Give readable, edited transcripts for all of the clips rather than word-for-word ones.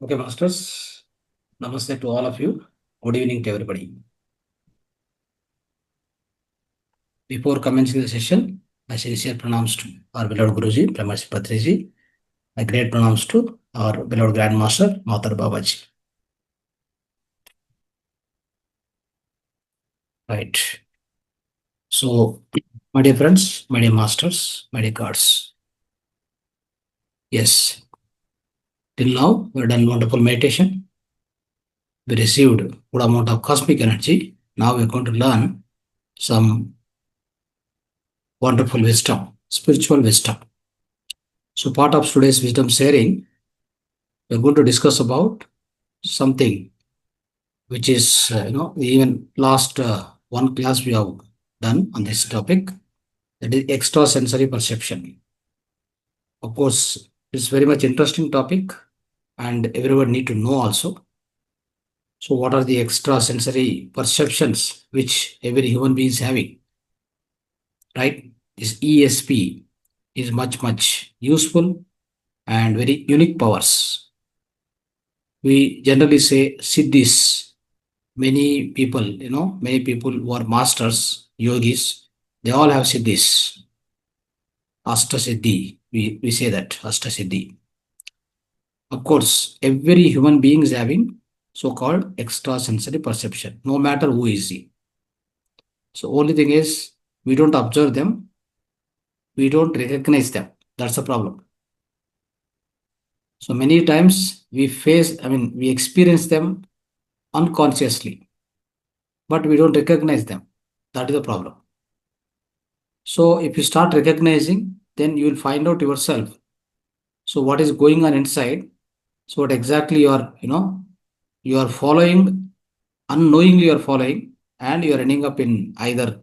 Okay, masters. Namaste to all of you. Good evening to everybody. Before commencing the session, my sincere pranams to our beloved Guruji, Brahmarshi Patriji. My great pranams to our beloved Grandmaster, Mahavatar Babaji. Right. So, my dear friends, my dear masters, my dear gods. Yes, till now we have done wonderful meditation. We received good amount of cosmic energy. Now we are going to learn some wonderful wisdom, spiritual wisdom. So, part of today's wisdom sharing, we are going to discuss about something which is, even last one class we have done on this topic, that is extrasensory perception. Of course, it's very much interesting topic and everyone need to know also. So what are the extrasensory perceptions which every human being is having, right? This ESP is much useful and very unique powers. We generally say siddhis. Many people, many people who are masters, yogis, they all have siddhis. Astasiddhi, we say that, Astasiddhi. Of course, every human being is having so-called extrasensory perception, no matter who is he. So only thing is, we don't observe them, we don't recognize them. That's the problem. So many times we experience them unconsciously, but we don't recognize them. That is the problem. So if you start recognizing, then you will find out yourself. So what is going on inside? So what exactly you are following, unknowingly you are following, and you are ending up in either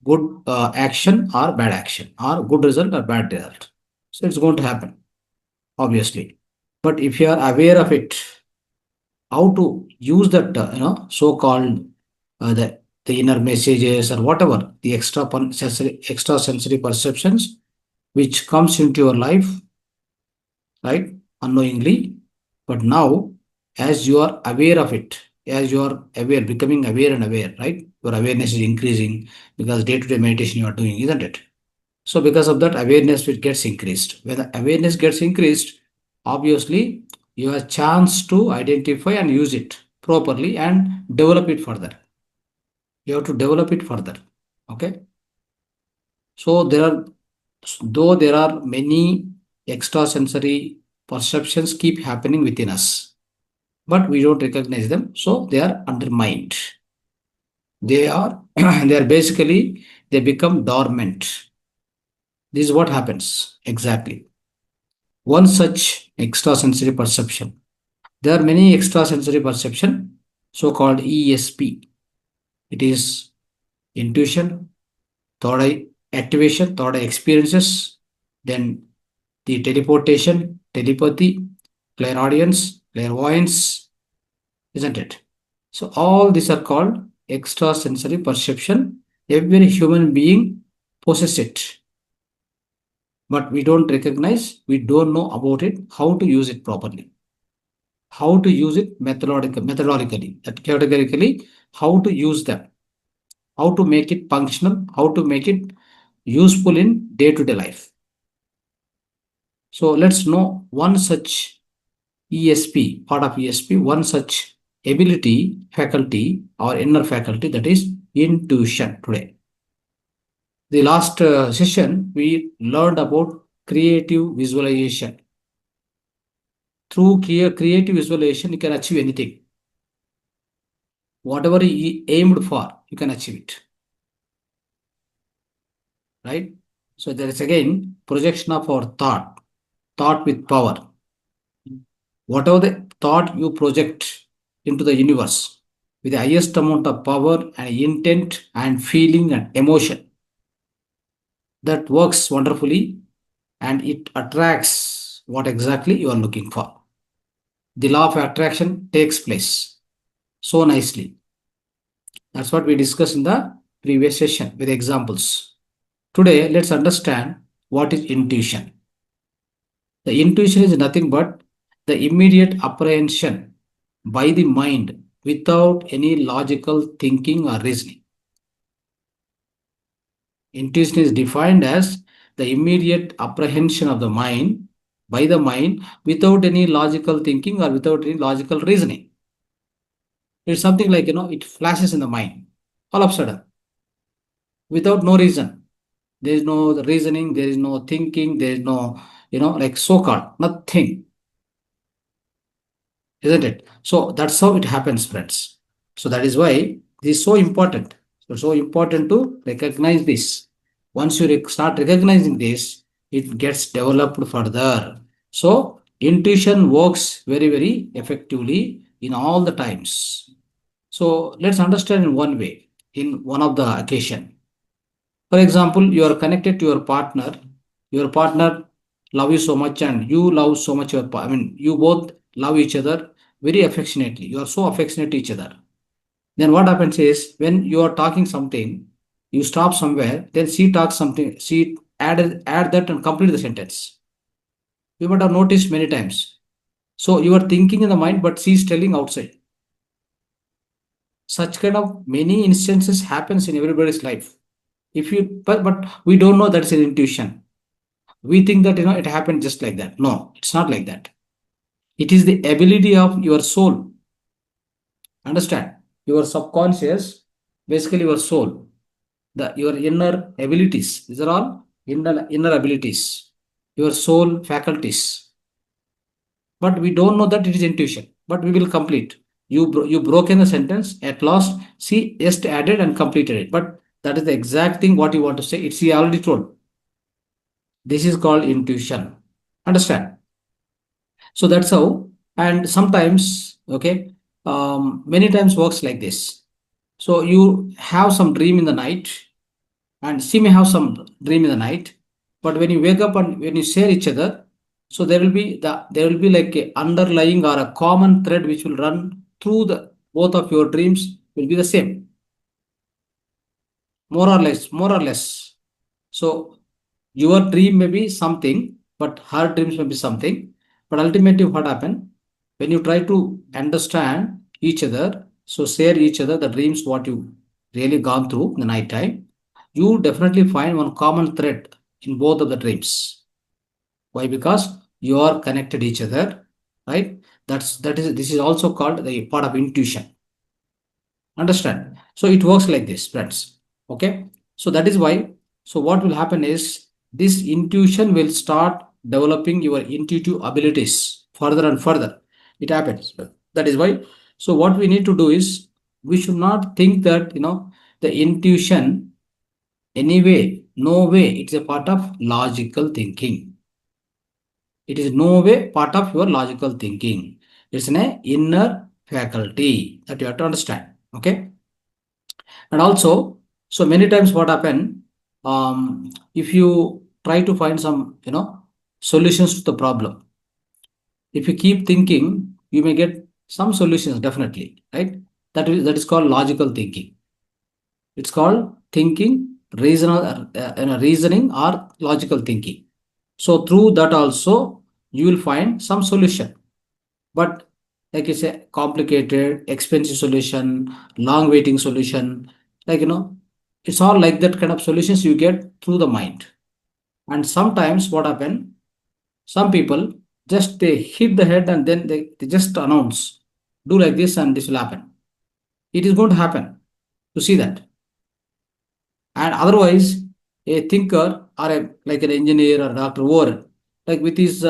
good action or bad action, or good result or bad result. So it's going to happen, obviously. But if you are aware of it, how to use that, so-called the inner messages or whatever the extrasensory perceptions which comes into your life, right, unknowingly. But now, as you are aware of it, as you are aware, becoming aware and aware, right, your awareness is increasing because day-to-day meditation you are doing, isn't it? So because of that, awareness it gets increased. When the awareness gets increased, obviously you have a chance to identify and use it properly and develop it further. You have to develop it further. Okay. So though there are many extrasensory perceptions keep happening within us, but we don't recognize them. So they are undermined. They are they are basically they become dormant. This is what happens exactly. One such extrasensory perception. There are many extrasensory perception, so-called ESP. It is intuition, third eye activation, third eye experiences, then the teleportation, telepathy, clairaudience, clairvoyance, isn't it? So all these are called extrasensory perception. Every human being possesses it, but we don't recognize, we don't know about it, how to use it properly, how to use it methodologically, that categorically, how to use them, how to make it functional, how to make it useful in day-to-day life. So let's know one such ESP, part of ESP, one such ability, faculty, or inner faculty, that is intuition today. The last session, we learned about creative visualization. Through creative visualization, you can achieve anything. Whatever you aimed for, you can achieve it. Right? So there is again projection of our thought with power. Whatever the thought you project into the universe with the highest amount of power and intent and feeling and emotion, that works wonderfully and it attracts what exactly you are looking for. The law of attraction takes place so nicely. That's what we discussed in the previous session with examples. Today, let's understand what is intuition. The intuition is nothing but the immediate apprehension by the mind without any logical thinking or reasoning. Intuition is defined as the immediate apprehension of the mind by the mind without any logical thinking or without any logical reasoning. It's something like, it flashes in the mind all of a sudden without no reason. There is no reasoning, there is no thinking, there is no, like so called nothing, isn't it? So that's how it happens, friends. So that is why this is so important. So important to recognize this. Once you start recognizing this, it gets developed further. So intuition works very, very effectively in all the times. So let's understand in one way, in one of the occasion. For example, you are connected to your partner love you so much and you love so much you both love each other very affectionately. You are so affectionate to each other. Then what happens is when you are talking something, you stop somewhere, then she talks something, she add that and complete the sentence. You might have noticed many times. So you are thinking in the mind, but she is telling outside. Such kind of many instances happens in everybody's life. If you but we don't know that's an intuition. We think that it happened just like that. No, it's not like that. It is the ability of your soul. Understand? Your subconscious, basically your soul, your inner abilities. These are all inner abilities, your soul faculties. But we don't know that it is intuition. But we will complete. You broke in the sentence. At last, she just added and completed it. But that is the exact thing what you want to say. It's he already told. This is called intuition. Understand? So that's how. And sometimes, okay, many times works like this. So you have some dream in the night, and she may have some dream in the night. But when you wake up and when you share each other, so there will be like a underlying or a common thread which will run through the both of your dreams will be the same, more or less. So your dream may be something, but her dreams may be something. But ultimately, what happened when you try to understand each other, so share each other the dreams what you really gone through in the night time, you definitely find one common thread in both of the dreams. Why? Because you are connected each other, right? This is also called the part of intuition. Understand? So it works like this, friends. Okay. So that is why. So what will happen is this intuition will start developing your intuitive abilities further and further. It happens. That is why. So what we need to do is we should not think that the intuition anyway, no way. It's a part of logical thinking. It is no way part of your logical thinking. It's an inner faculty that you have to understand. Okay. And also, so many times what happen, if you try to find some, solutions to the problem, if you keep thinking, you may get some solutions definitely, right? That is called logical thinking. It's called thinking, reasoning or logical thinking. So through that also, you will find some solution. But like you say, complicated, expensive solution, long waiting solution, like it's all like that kind of solutions you get through the mind. And sometimes what happen, some people just they hit the head and then they just announce, do like this and this will happen. It is going to happen. You see that. And otherwise, a thinker or like an engineer or doctor, or like with his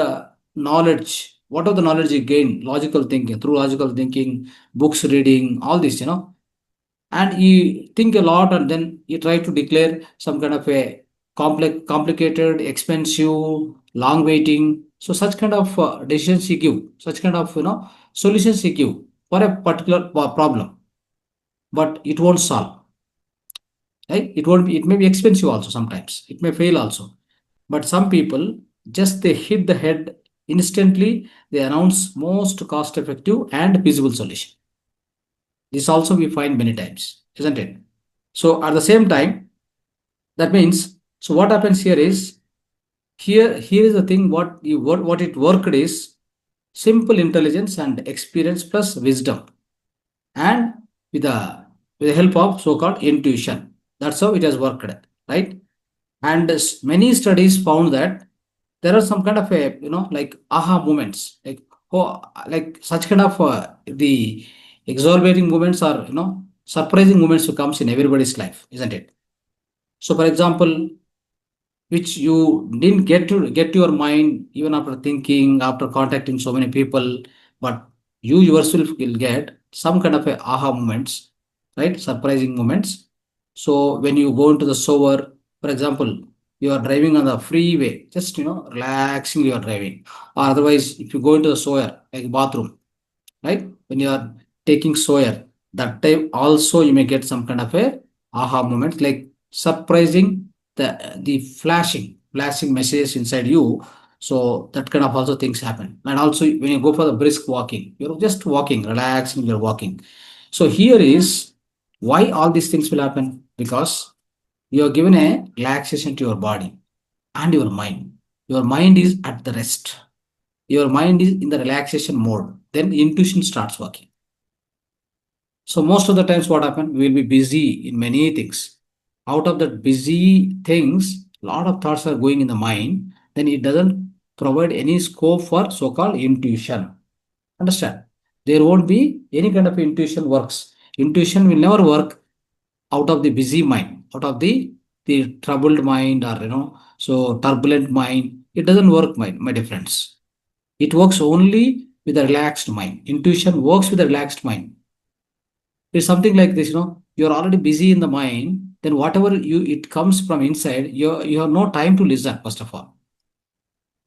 knowledge, what are the knowledge he gained? Logical thinking, through logical thinking, books reading, all this, and he think a lot and then he try to declare some kind of a complicated, expensive, long waiting. So such kind of decisions he give, such kind of solutions he give for a particular problem, but it won't solve. Right? It may be expensive also sometimes. It may fail also. But some people just they hit the head instantly, they announce most cost effective and feasible solution. This also we find many times, isn't it? So at the same time, that means so what happens here is here is the thing what it worked is simple intelligence and experience plus wisdom, and with the help of so-called intuition. That's how it has worked, right? And many studies found that there are some kind of a like aha moments, like oh, like such kind of the exhilarating moments or surprising moments who comes in everybody's life, isn't it? So, for example, which you didn't get to your mind even after thinking, after contacting so many people, but you yourself will get some kind of a aha moments, right? Surprising moments. So when you go into the shower, for example, you are driving on the freeway, just relaxing, you are driving. Or otherwise, if you go into the shower like bathroom, right? When you are taking soya, that time also you may get some kind of a aha moment, like surprising the flashing messages inside you. So that kind of also things happen. And also when you go for the brisk walking, you're just walking, relaxing, you're walking. So here is why all these things will happen, because you are given a relaxation to your body and your mind. Your mind is at the rest. Your mind is in the relaxation mode. Then intuition starts working. So most of the times what happen, we will be busy in many things. Out of that busy things, a lot of thoughts are going in the mind, then it doesn't provide any scope for so-called intuition. Understand? There won't be any kind of intuition works. Intuition will never work out of the busy mind, out of the troubled mind, or so turbulent mind. It doesn't work, my dear friends. It works only with a relaxed mind. Intuition works with a relaxed mind. It's something like this, you're already busy in the mind, then whatever it comes from inside, you have no time to listen, first of all.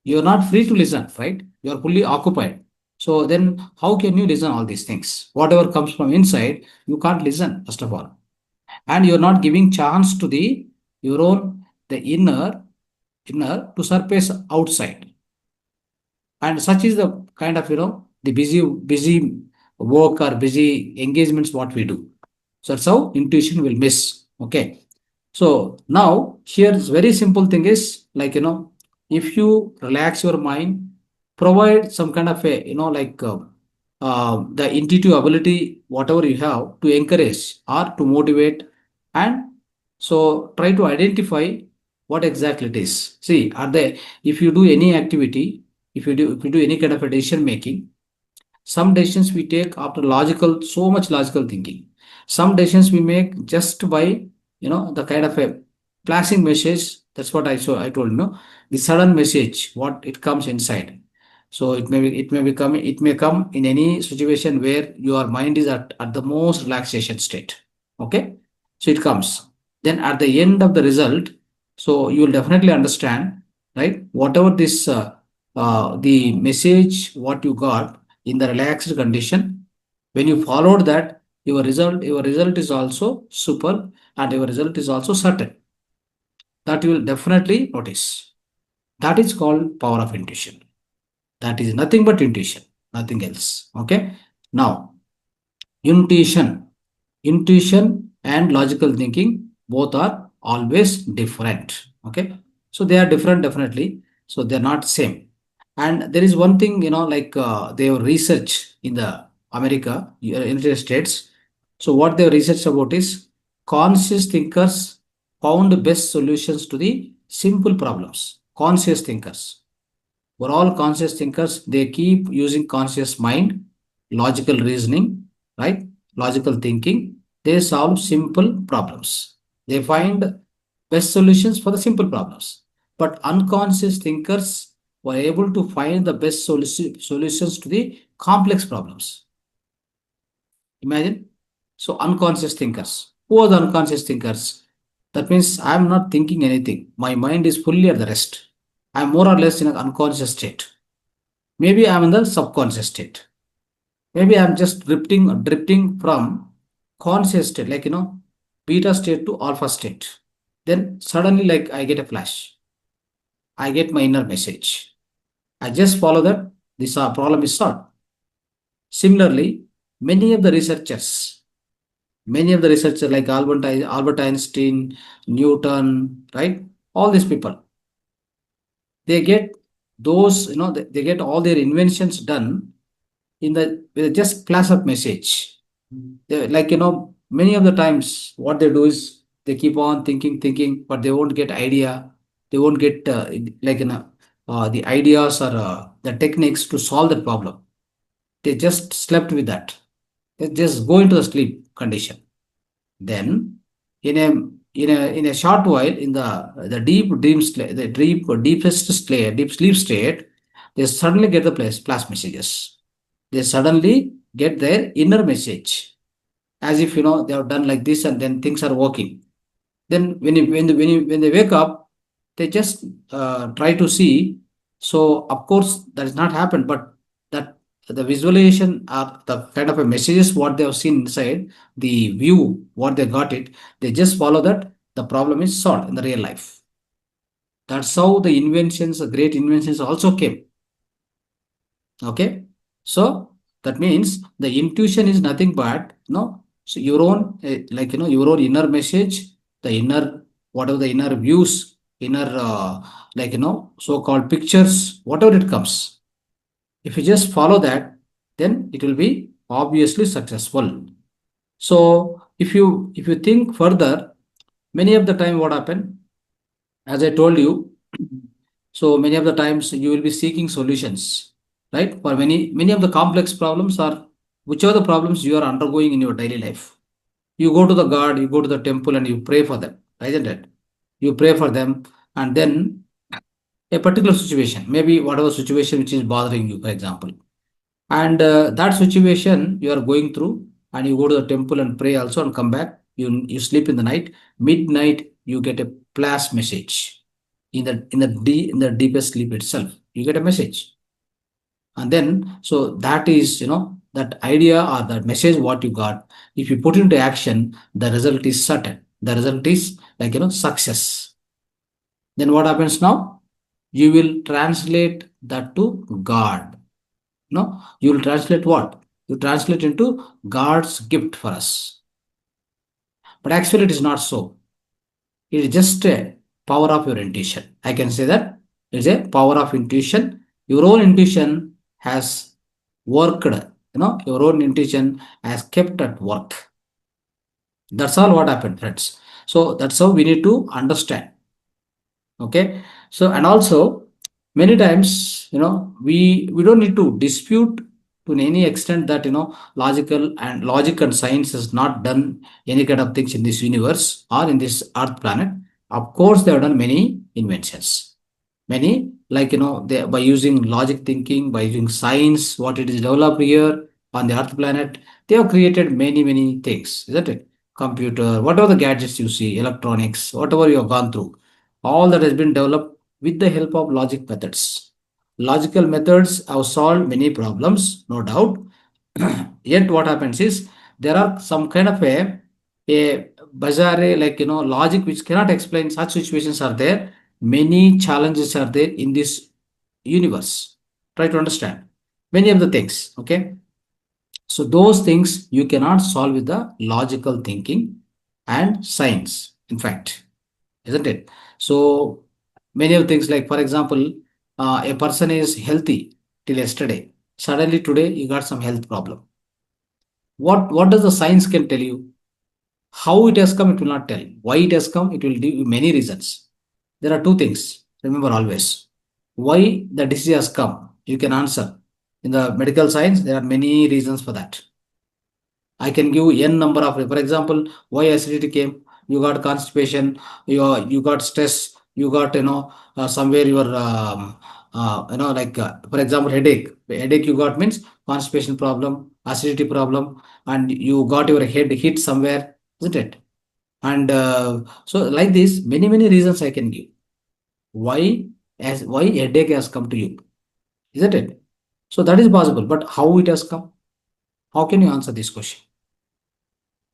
You're not free to listen, right? You're fully occupied. So then how can you listen all these things? Whatever comes from inside, you can't listen, first of all. And you're not giving chance to your own the inner to surface outside. And such is the kind of the busy work or busy engagements what we do. So that's how intuition will miss. Okay. So now here's very simple thing is, like if you relax your mind, provide some kind of a like the intuitive ability whatever you have to encourage or to motivate. And so try to identify what exactly it is. See, are they, if you do any activity, if you do any kind of a decision making, some decisions we take after logical, so much logical thinking. Some decisions we make just by, the kind of a flashing message. That's what I told the sudden message, what it comes inside. So it may come in any situation where your mind is at the most relaxation state. Okay. So it comes. Then at the end of the result, so you will definitely understand, right? Whatever this, the message, what you got, in the relaxed condition, when you followed that, your result is also super, and your result is also certain. That you will definitely notice. That is called power of intuition. That is nothing but intuition, nothing else. Okay. Now, intuition, intuition and logical thinking both are always different. Okay. So they are different definitely. So they're not same. And there is one thing, like they have research in the America, United States. So what they have researched about is conscious thinkers found best solutions to the simple problems. Conscious thinkers. For all conscious thinkers, they keep using conscious mind, logical reasoning, right? Logical thinking. They solve simple problems. They find best solutions for the simple problems. But unconscious thinkers were able to find the best solutions to the complex problems. Imagine. So, unconscious thinkers. Who are the unconscious thinkers? That means I'm not thinking anything. My mind is fully at the rest. I'm more or less in an unconscious state. Maybe I'm in the subconscious state. Maybe I'm just drifting from conscious state, like beta state to alpha state. Then suddenly, like I get a flash. I get my inner message. I just follow that. This problem is solved. Similarly, many of the researchers like Albert Einstein, Newton, right? All these people, they get Those, they get all their inventions done in the with just flash of message. Like, many of the times what they do is they keep on thinking, but they won't get idea. They won't get like, the ideas or the techniques to solve the problem. They just slept with that. They just go into the sleep condition. Then, in a short while, in the deepest state, deep sleep state, they suddenly get the flash messages. They suddenly get their inner message, as if, they have done like this, and then things are working. Then when they wake up, they just try to see. So of course that has not happened, but that the visualization or the kind of a messages what they have seen inside, the view what they got it, they just follow that, the problem is solved in the real life. That's how the inventions, the great inventions also came. Okay, so that means the intuition is nothing but, so your own, like, your own inner message, the inner, whatever the inner views, inner, like, so-called pictures, whatever it comes. If you just follow that, then it will be obviously successful. So if you think further, many of the time what happen, as I told you, so many of the times you will be seeking solutions, right? For many of the complex problems, or whichever the problems you are undergoing in your daily life. You go to the God, you go to the temple, and you pray for them, isn't it? You pray for them, and then a particular situation, maybe whatever situation which is bothering you, for example, and that situation you are going through, and you go to the temple and pray also, and come back. You sleep in the night. Midnight, you get a flash message in the deepest sleep itself. You get a message, and then so that is, that idea or that message what you got. If you put into action, the result is certain. The result is like, success. Then what happens now? You will translate that to God. No, you will translate what? You translate into God's gift for us. But actually, it is not so. It is just a power of your intuition. I can say that it's a power of intuition. Your own intuition has worked, your own intuition has kept at work. That's all what happened, friends. So that's how we need to understand. Okay, so and also many times, we don't need to dispute to any extent that, logic and science has not done any kind of things in this universe or in this earth planet. Of course they have done many inventions, many, like, they, by using logic thinking, by using science, what it is developed here on the earth planet, they have created many things, isn't it? Computer, whatever the gadgets you see, electronics, whatever you have gone through, all that has been developed with the help of logic methods. Logical methods have solved many problems, no doubt. Yet what happens is there are some kind of a bizarre, like, logic which cannot explain such situations are there. Many challenges are there in this universe. Try to understand many of the things. Okay, so those things you cannot solve with the logical thinking and science, in fact, isn't it? So many of things, like, for example, a person is healthy till yesterday. Suddenly today you got some health problem. What does the science can tell you? How it has come, it will not tell. Why it has come, it will give you many reasons. There are two things. Remember always. Why the disease has come, you can answer. In the medical science, there are many reasons for that. I can give n number of, for example, why acidity came. You got constipation. You got stress. You got, somewhere your, like, for example, headache. The headache you got means constipation problem, acidity problem, and you got your head hit somewhere, isn't it? And so like this, many reasons I can give. Why headache has come to you, isn't it? So that is possible, but how it has come? How can you answer this question?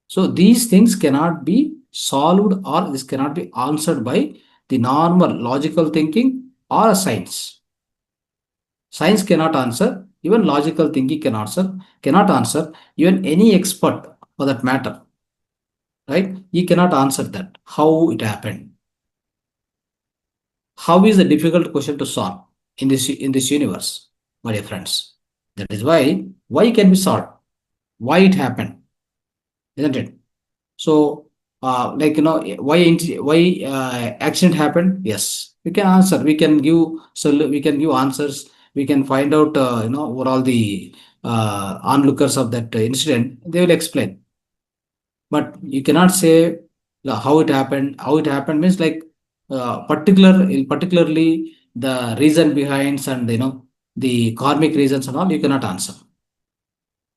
So these things cannot be solved, or this cannot be answered by the normal logical thinking or a science. Science cannot answer, even logical thinking cannot answer, even any expert for that matter, right? He cannot answer that. How it happened? How is a difficult question to solve? in this universe, my dear friends. That is why can be solved, why it happened, isn't it? So, like why accident happened? Yes, we can answer. We can give answers. We can find out. What all the onlookers of that incident, they will explain. But you cannot say how it happened. How it happened means like particularly the reason behind and the karmic reasons and all. You cannot answer.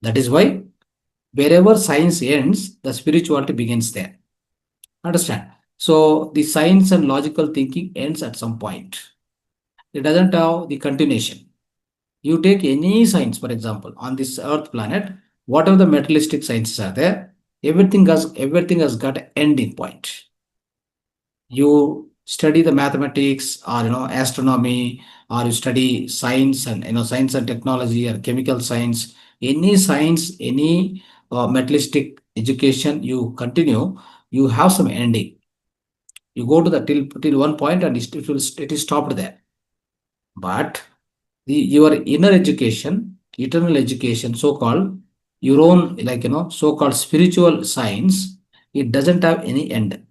That is why wherever science ends, the spirituality begins there. Understand? So the science and logical thinking ends at some point. It doesn't have the continuation. You take any science, for example, on this Earth planet, whatever the materialistic sciences are there, everything has got an ending point. You study the mathematics or astronomy, or you study science and science and technology or chemical science, any materialistic education you continue, you have some ending. You go to the till one point and it is stopped there. But your inner education, eternal education, so called, your own, like so called spiritual science, it doesn't have any end.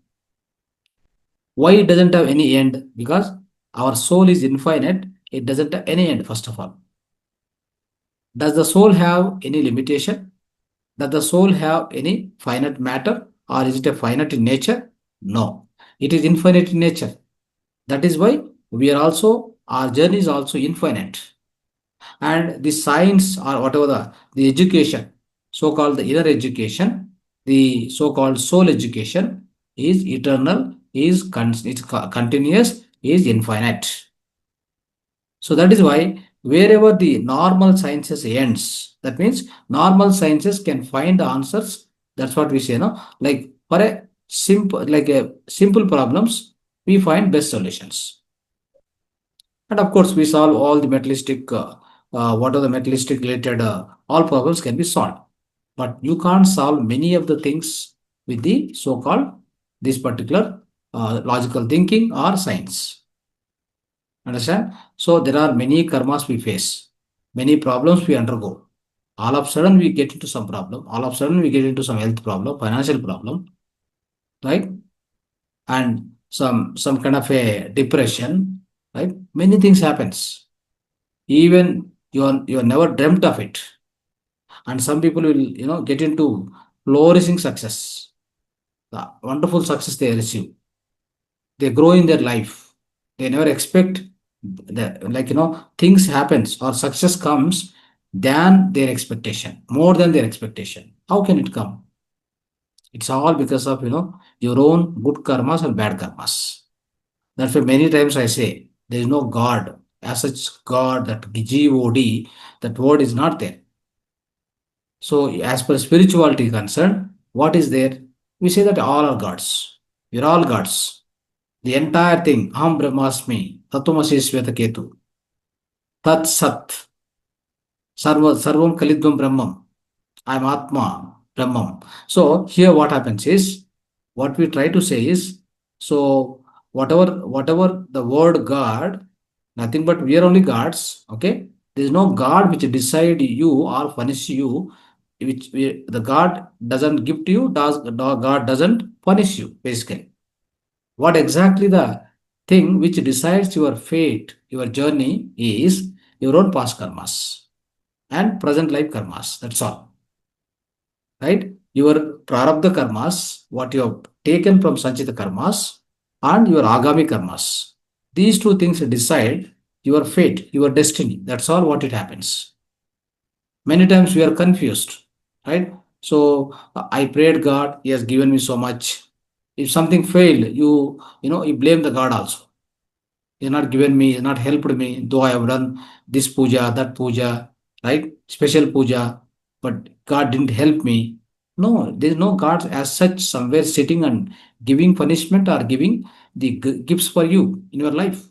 Why it doesn't have any end? Because our soul is infinite. It doesn't have any end. First of all, does the soul have any limitation? Does the soul have any finite matter, or is it a finite in nature? No, it is infinite in nature. That is why our journey is also infinite. And the science, or whatever the education, so-called the inner education, the so-called soul education, is eternal, it's continuous, is infinite. So that is why wherever the normal sciences ends, that means normal sciences can find answers. That's what we say, no? Like for a simple problems, we find best solutions. And of course, we solve all the what are the metallistic related, all problems can be solved. But you can't solve many of the things with the so-called this particular logical thinking or science. Understand? So there are many karmas we face, many problems we undergo. All of a sudden we get into some problem. All of a sudden we get into some health problem, financial problem, right? And some kind of a depression, right? Many things happens. Even you are never dreamt of it. And some people will get into flourishing success, the wonderful success they receive. They grow in their life. They never expect that, like things happens or success comes than their expectation, more than their expectation. How can it come? It's all because of your own good karmas and bad karmas. That's why many times I say there is no God as such. God, that God, that word is not there. So, as per spirituality concerned, what is there? We say that all are gods. We're all gods. The entire thing, Aham Brahmasmi, Tatvamasi Svetaketu, Tat Sat, Sarvam Kalidvam Brahmam, I'm Atma, Brahmam. So, here what happens is, what we try to say is, so whatever the word God, nothing but we are only gods, okay? There is no God which decide you or punish you, the God doesn't give to you, God doesn't punish you, basically. What exactly the thing which decides your fate, your journey is your own past karmas and present life karmas. That's all. Right? Your prarabdha karmas, what you have taken from sanchita karmas, and your agami karmas. These two things decide your fate, your destiny. That's all what it happens. Many times we are confused, right? So I prayed God, He has given me so much. If something failed, you blame the God also. He has not given me, he has not helped me, though I have done this puja, that puja, right? Special puja, but God didn't help me. No, there is no God as such somewhere sitting and giving punishment or giving the gifts for you in your life.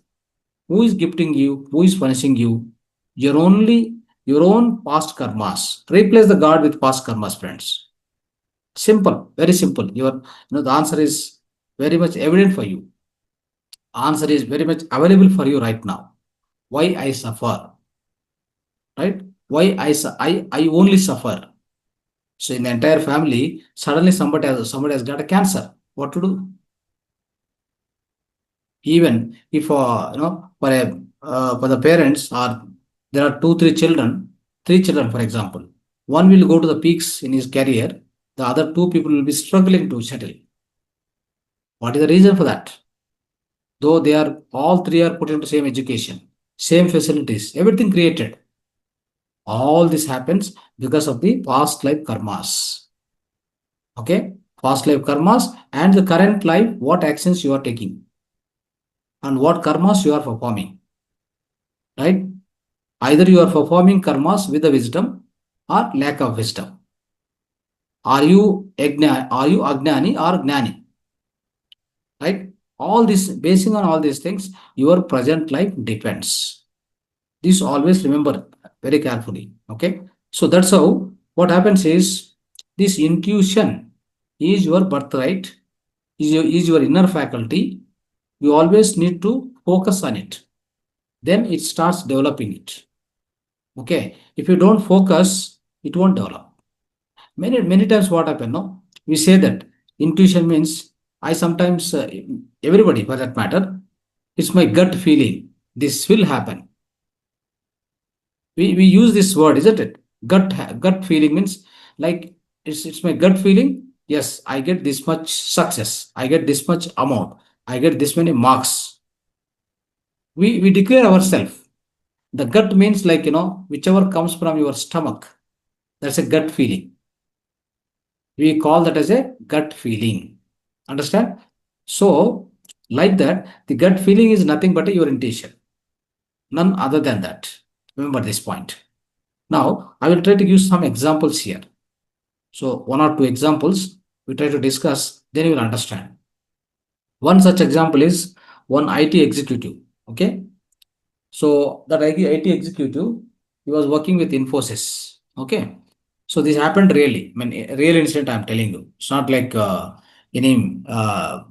Who is gifting you? Who is punishing you? Your only your own past karmas. Replace the God with past karmas, friends. Simple, very simple. The answer is very much evident for you. Answer is very much available for you right now. why I suffer, right? Why I only suffer. So in the entire family, suddenly somebody has got a cancer. What to do? Even if for the parents or there are two, three children, for example, one will go to the peaks in his career, the other two people will be struggling to settle. What is the reason for that? Though they are all three are put into same education, same facilities, everything created. All this happens because of the past life karmas. Okay, past life karmas and the current life, what actions you are taking and what karmas you are performing, right? Either you are performing karmas with the wisdom or lack of wisdom. Are you agnani or gnani? Right? All this, basing on all these things, your present life depends. This always remember very carefully. Okay. So that's how what happens is this intuition is your birthright, is your inner faculty. You always need to focus on it. Then it starts developing it. Okay. If you don't focus, it won't develop. Many times what happen, no? We say that intuition means I sometimes, everybody for that matter, it's my gut feeling. This will happen. We use this word, isn't it? Gut feeling means like it's my gut feeling. Yes, I get this much success. I get this much amount. I get this many marks. We declare ourselves. The gut means like whichever comes from your stomach. That's a gut feeling. We call that as a gut feeling. Understand? So, like that, the gut feeling is nothing but your intuition. None other than that. Remember this point. Now, I will try to give some examples here. So, one or two examples we try to discuss, then you will understand. One such example is one IT executive. Okay. So, that IT executive, he was working with Infosys. Okay. So this happened really. I mean, a real incident I'm telling you. It's not like any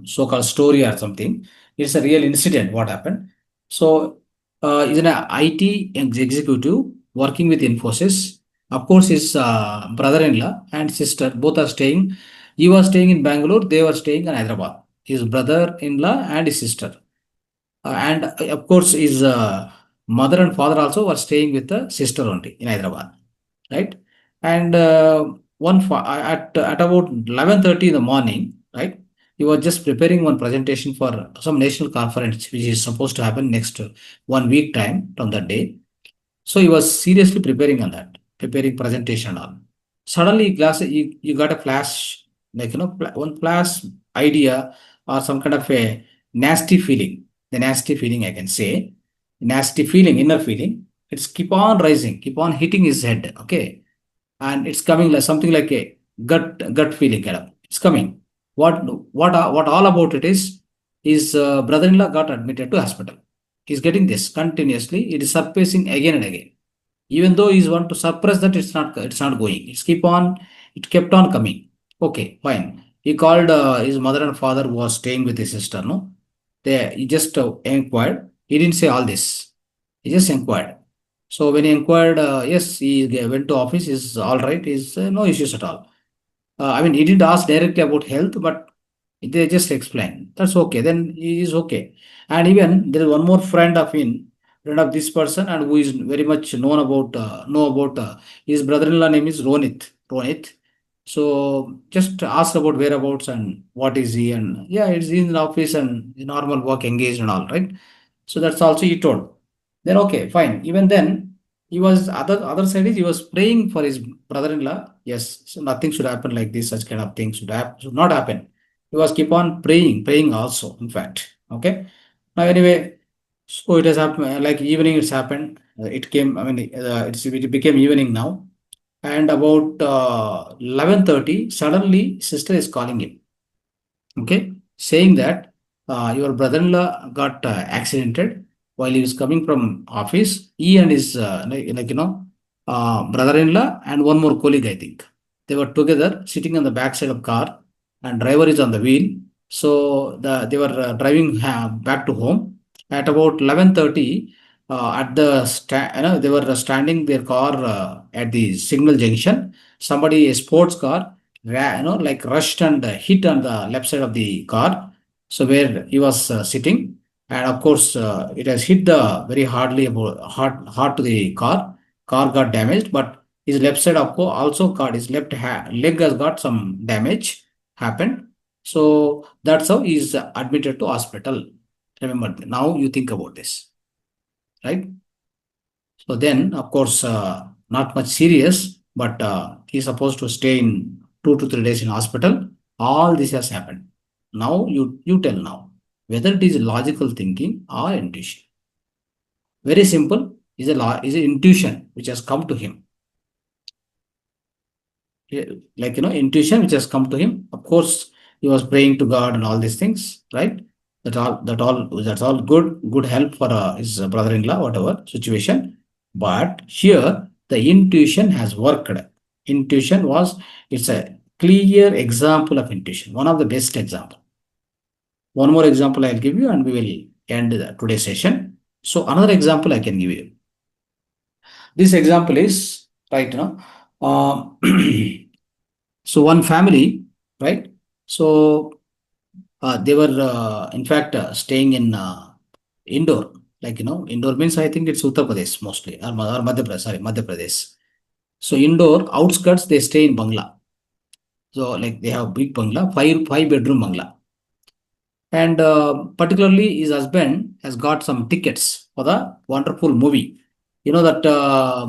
so-called story or something. It's a real incident what happened. So he's an IT executive working with Infosys. Of course, his brother-in-law and sister both are staying. He was staying in Bangalore. They were staying in Hyderabad. His brother-in-law and his sister. And of course, his mother and father also were staying with the sister only in Hyderabad, right? And at about 11:30 in the morning, right? He was just preparing one presentation for some national conference, which is supposed to happen next 1 week time from that day. So he was seriously preparing on that, preparing presentation on. Suddenly, you got a flash, like one flash idea or some kind of a nasty feeling. The nasty feeling, I can say, nasty feeling, inner feeling. It's keep on rising, keep on hitting his head. Okay, and it's coming like something like a gut feeling kind of. It's coming. What all about it is his brother-in-law got admitted to hospital. He's getting this continuously. It is surfacing again and again. Even though he's want to suppress that, it's not going. It kept on coming. Okay, fine. He called his mother and father who was staying with his sister. No, he just inquired. He didn't say all this. He just inquired. So when he inquired, yes, he went to office. Is all right. Is no issues at all. I mean, he didn't ask directly about health, but they just explained. That's okay. Then he is okay. And even there is one more friend of this person, and who is very much know about his brother-in-law name is Ronit. Ronit. So just ask about whereabouts and what is he, and yeah, it's in the office and the normal work engaged and all right. So that's also he told. Then okay, fine. Even then, he was other side is he was praying for his brother-in-law. Yes, so nothing should happen like this. Such kind of things should not happen. He was keep on praying also. In fact, okay. Now anyway, so it has happened. Like evening, it's happened. It came. I mean, it became evening now, and about 11:30, suddenly sister is calling him. Okay, saying that your brother-in-law got accidented while he was coming from office. He and his brother-in-law and one more colleague, I think, they were together sitting on the backside of car, and driver is on the wheel. So they were driving back to home at about 11:30. at the they were standing their car at the signal junction. Somebody, a sports car, like rushed and hit on the left side of the car. So where he was sitting, and of course it has hit the very hard to the car. Car got damaged, but his left side of course also got his leg has got some damage happened. So that's how he is admitted to hospital. Remember, now you think about this, right? So then, of course, not much serious, but he's supposed to stay in 2 to 3 days in hospital. All this has happened. Now you tell now whether it is logical thinking or intuition. Very simple. Is a intuition which has come to him. Yeah, like intuition which has come to him. Of course, he was praying to God and all these things, right? That's all good help for his brother-in-law, whatever situation. But here the intuition has worked. Intuition was It's a clear example of intuition, one of the best example. One more example I'll give you, and we will end today's session. So another example I can give you. This example is right, uh, so one family, right? So they were, in fact, staying in indoor. Like, indoor means I think it's Uttar Pradesh mostly, or Madhya Pradesh, sorry, Madhya Pradesh. So indoor outskirts, they stay in Bangla. So like they have big Bangla, five bedroom Bangla. And particularly his husband has got some tickets for the wonderful movie. You know that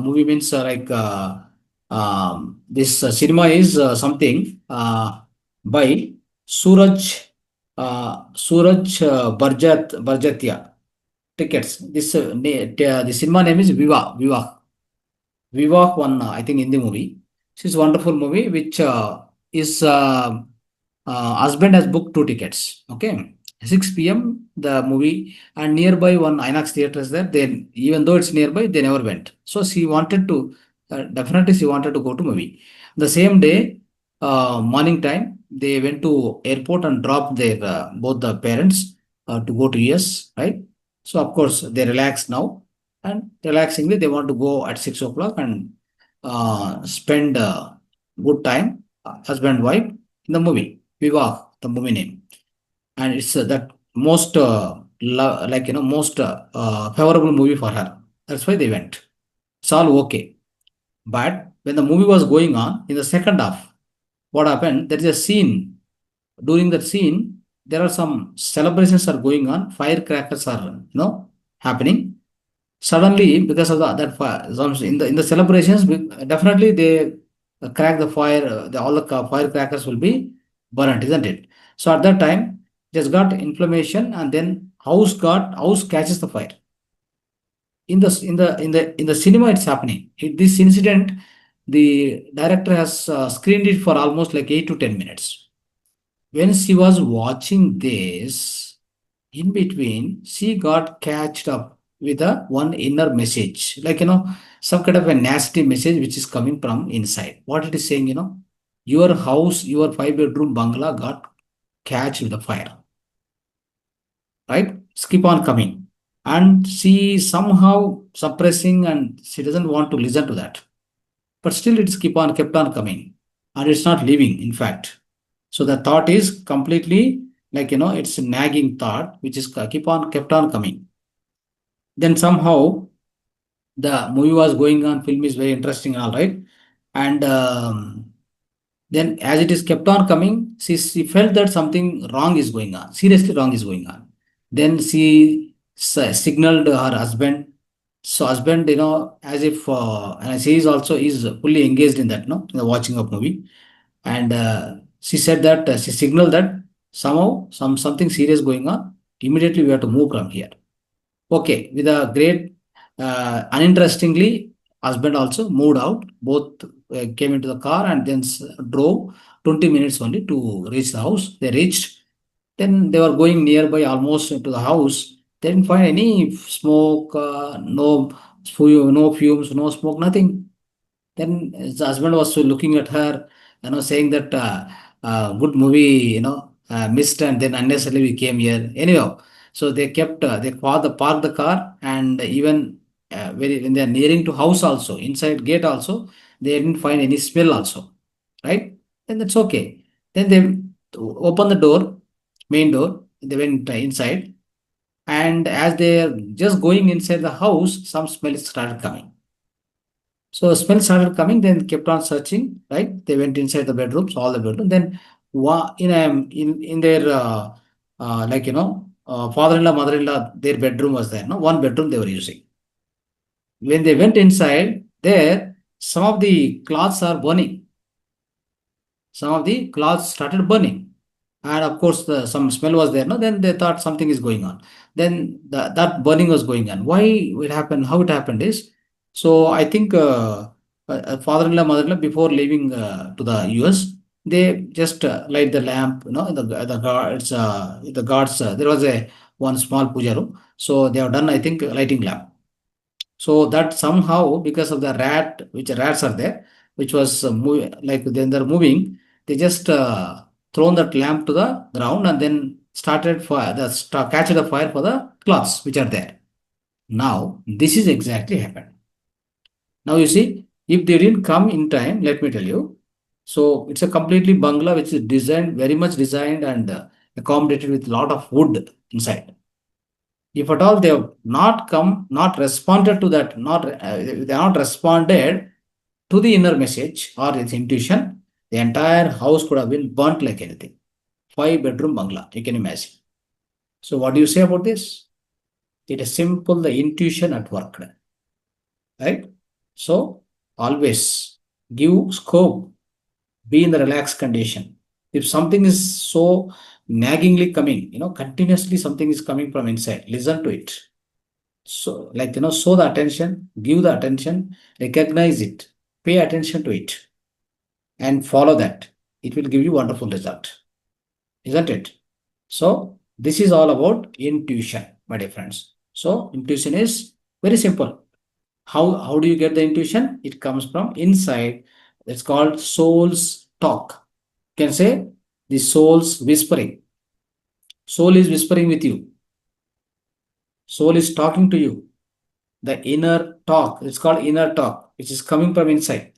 movie means this cinema is something by Barjatia tickets. The cinema name is Vivah one, I think, in the movie. This is wonderful movie which is husband has booked 2 tickets. Okay, 6 p.m. the movie, and nearby one INOX theater is there. Then even though it's nearby, they never went. So she wanted to definitely she wanted to go to movie. The same day, morning time, they went to airport and dropped their both the parents to go to US. Right. So of course they relax now, and relaxingly they want to go at 6 o'clock and spend good time, husband wife, in the movie Vivah, the movie name. And it's that most most favorable movie for her. That's why they went. It's all okay. But when the movie was going on in the second half, what happened? There is a scene. During that scene, there are some celebrations are going on. Firecrackers are happening. Suddenly, because of that fire, in the celebrations, definitely they crack the fire. All the firecrackers will be burnt, isn't it? So at that time, just got inflammation, and then house catches the fire. In the cinema, it's happening. This incident, the director has screened it for almost like 8 to 10 minutes. When she was watching this, in between, she got catched up with a one inner message, like some kind of a nasty message which is coming from inside. What it is saying, your house, your 5 bedroom bungalow got catched with the fire, right? Keep on coming. And she somehow suppressing, and she doesn't want to listen to that. But still it's kept on coming. And it's not leaving, in fact. So the thought is completely like, it's a nagging thought, which is kept on coming. Then somehow the movie was going on, film is very interesting, all right. And then as it is kept on coming, she felt that something wrong is going on, seriously wrong is going on. Then she signaled her husband. So husband, as if, and she is also is fully engaged in that, in the watching of movie. And she said that she signaled that somehow something serious going on. Immediately we have to move from here. Okay, with a great, uninterestingly, husband also moved out. Both came into the car and then drove 20 minutes only to reach the house. They reached. Then they were going nearby almost to the house. They didn't find any smoke, no fumes, no smoke, nothing. Then the husband was looking at her, saying that good movie, missed, and then unnecessarily we came here. Anyhow, So they kept, they parked the car, and even when they are nearing to house also, inside gate also, they didn't find any smell also, right? Then that's okay. Then they open the door, main door, they went inside, and as they are just going inside the house, some smell started coming. So smell started coming, then kept on searching, right? They went inside the bedrooms, all the bedrooms. Then in their father-in-law, mother-in-law, their bedroom was there. No, one bedroom they were using. When they went inside, there some of the cloths are burning. Some of the cloths started burning, and of course some smell was there. No, then they thought something is going on. Then that burning was going on. Why it happened, how it happened is, so I think father-in-law, mother-in-law, before leaving to the US, they just light the lamp, the guards, there was a one small puja room, so they have done, I think, lighting lamp. So that somehow, because of the which rats are there, which was like then they're moving, they just thrown that lamp to the ground and then started fire, catch the fire for the cloths which are there. Now this is exactly happened. Now you see, if they didn't come in time, let me tell you. So it's a completely bungalow which is designed, very much designed and accommodated with a lot of wood inside. If at all they have not come, not responded to that, they are not responded to the inner message or its intuition, the entire house could have been burnt like anything. 5-bedroom bungalow, you can imagine. So what do you say about this? It is simple, the intuition at work, right? So always give scope, be in the relaxed condition. If something is so naggingly coming, continuously something is coming from inside, listen to it. So, show the attention, give the attention, recognize it, pay attention to it, and follow that. It will give you wonderful result, isn't it? So, this is all about intuition, my dear friends. So, intuition is very simple. How do you get the intuition? It comes from inside. It's called soul's talk. You can say the soul's whispering. Soul is whispering with you. Soul is talking to you. The inner talk, it's called inner talk, which is coming from inside.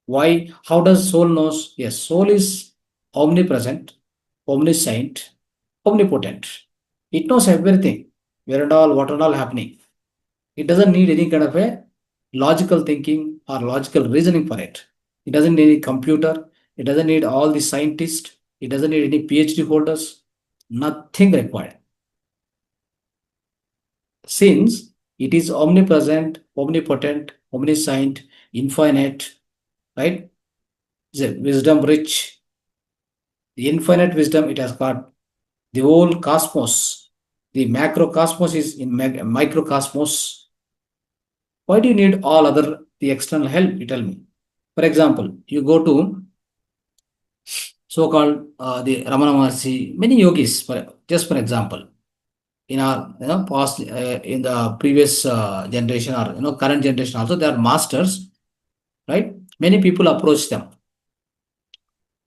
Why? How does soul knows? Yes, soul is omnipresent, omniscient, omnipotent. It knows everything, where and all, what and all happening. It doesn't need any kind of a logical thinking or logical reasoning for it. It doesn't need any computer. It doesn't need all the scientists. It doesn't need any PhD holders. Nothing required. Since it is omnipresent, omnipotent, omniscient, infinite, right? It's a wisdom rich. The infinite wisdom it has got. The whole cosmos, the macrocosmos is in microcosmos. Why do you need all other the external help? You tell me. For example, you go to so-called the Ramana Maharshi, many yogis, just for example, in our past, in the previous generation or current generation also, they are masters, right? Many people approach them.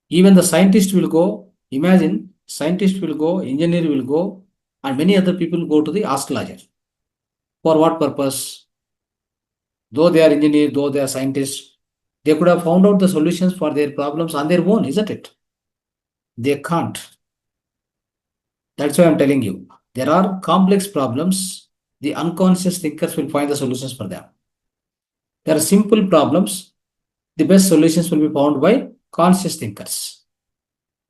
Even the scientist will go, imagine, scientist will go, engineer will go, and many other people go to the astrologer. For what purpose? Though they are engineers, though they are scientists, they could have found out the solutions for their problems on their own, isn't it? They can't. That's why I'm telling you. There are complex problems. The unconscious thinkers will find the solutions for them. There are simple problems. The best solutions will be found by conscious thinkers.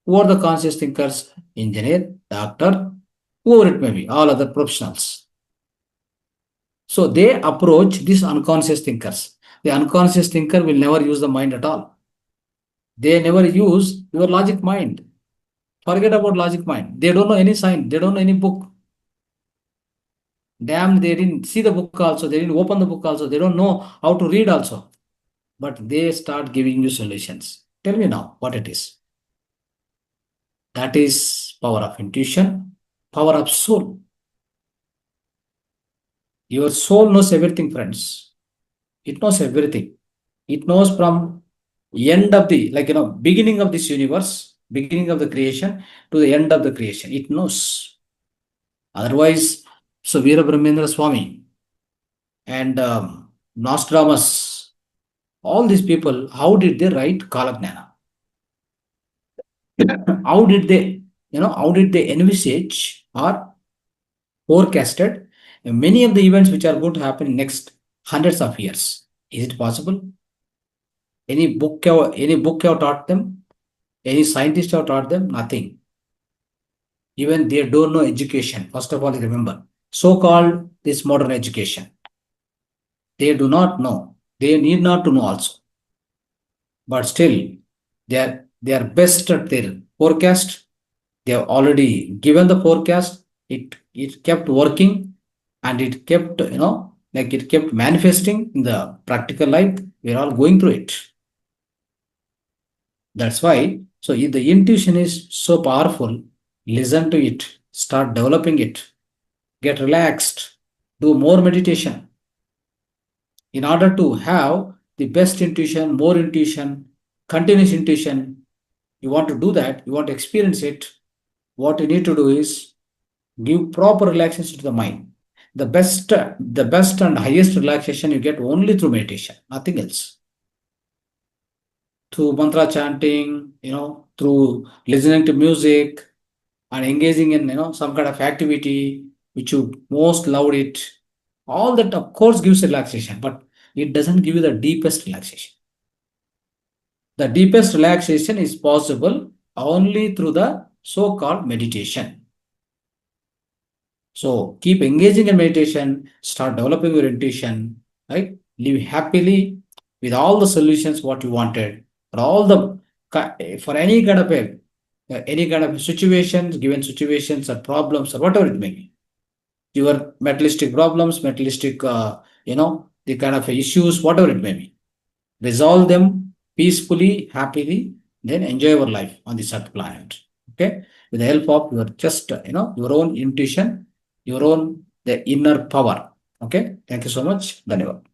Who are the conscious thinkers? Engineer, doctor, whoever it may be, all other professionals. So they approach these unconscious thinkers. The unconscious thinker will never use the mind at all. They never use your logic mind. Forget about logic mind. They don't know any science. They don't know any book. Damn, they didn't see the book also. They didn't open the book also. They don't know how to read also. But they start giving you solutions. Tell me now what it is. That is power of intuition, power of soul. Your soul knows everything, friends. It knows everything. It knows from end of the, beginning of this universe, beginning of the creation to the end of the creation. It knows. Otherwise, so Veera Brahmendra Swami and Nostradamus, all these people, how did they write Kalagnana? How did they, how did they envisage or forecasted many of the events which are going to happen in next hundreds of years? Is it possible? Any book have taught them? Any scientist have taught them? Nothing. Even they don't know education. First of all, remember, so-called this modern education. They do not know. They need not to know also. But still, they are best at their forecast. They have already given the forecast. It kept working, and it kept, like it kept manifesting in the practical life. We're all going through it. That's why, so if the intuition is so powerful, listen to it, start developing it, get relaxed, do more meditation. In order to have the best intuition, more intuition, continuous intuition, you want to do that, you want to experience it, what you need to do is give proper relaxation to the mind. The best and highest relaxation you get only through meditation, nothing else. Through mantra chanting, through listening to music and engaging in, some kind of activity which you most loved it. All that, of course, gives relaxation, but it doesn't give you the deepest relaxation. The deepest relaxation is possible only through the so-called meditation. So keep engaging in meditation, start developing your intuition, right? Live happily with all the solutions what you wanted, for all the for any kind of situations, given situations or problems or whatever it may be. Your materialistic problems, materialistic, the kind of issues, whatever it may be. Resolve them peacefully, happily, then enjoy your life on this earth planet. Okay, with the help of your just, your own intuition, your own the inner power. Okay, thank you so much. Dhanyavad.